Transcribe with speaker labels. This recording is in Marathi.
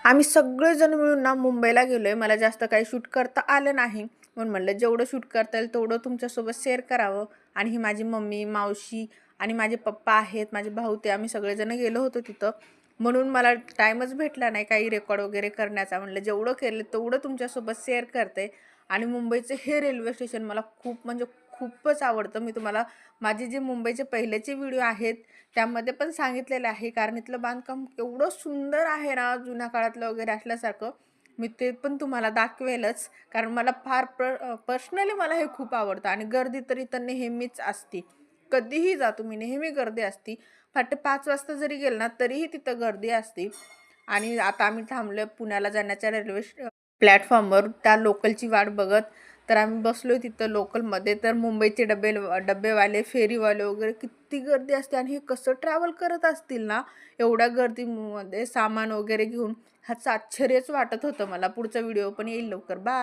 Speaker 1: आम्ही सगळेजण मिळून ना मुंबईला गेलोय. मला जास्त काही शूट करता आलं नाही. म्हणून म्हटलं जेवढं शूट करता येईल तेवढं तुमच्यासोबत शेअर करावं. आणि ही माझी मम्मी, मावशी आणि माझे पप्पा आहेत, माझे भाऊ ते आम्ही सगळेजण गेलो होतो तिथं. म्हणून मला टाईमच भेटला नाही काही रेकॉर्ड वगैरे करण्याचा. म्हटलं जेवढं केलं तेवढं तुमच्यासोबत शेअर करते. आणि मुंबईचं हे रेल्वे स्टेशन मला खूप म्हणजे खूपच आवडतं. मी तुम्हाला माझे जे मुंबईचे पहिलेचे व्हिडिओ आहेत त्यामध्ये पण सांगितलेलं आहे, कारण इथलं बांधकाम एवढं सुंदर आहे ना, जुन्या काळातलं वगैरे असल्यासारखं. मी ते पण तुम्हाला दाखवेलच, कारण मला फार पर्सनली मला हे खूप आवडतं. आणि गर्दी तर इथं नेहमीच असती. कधीही जा तुम्ही, नेहमी गर्दी असती. पहाटे 5 वाजता जरी गेलं ना तरीही तिथं गर्दी असते. आणि आता आम्ही थांबलोय पुण्याला जाण्याच्या रेल्वे प्लॅटफॉर्मवर त्या लोकलची वाट बघत. तर आम्ही बसलोय तिथं लोकलमध्ये. तर मुंबईचे डब्बेवाले, फेरीवाले वगैरे किती गर्दी असते आणि हे कसं ट्रॅव्हल करत असतील ना एवढ्या गर्दीमध्ये सामान वगैरे घेऊन. ह्याचं आश्चर्यच वाटत होतं मला. पुढचा व्हिडिओ पण येईल लवकर. बाय.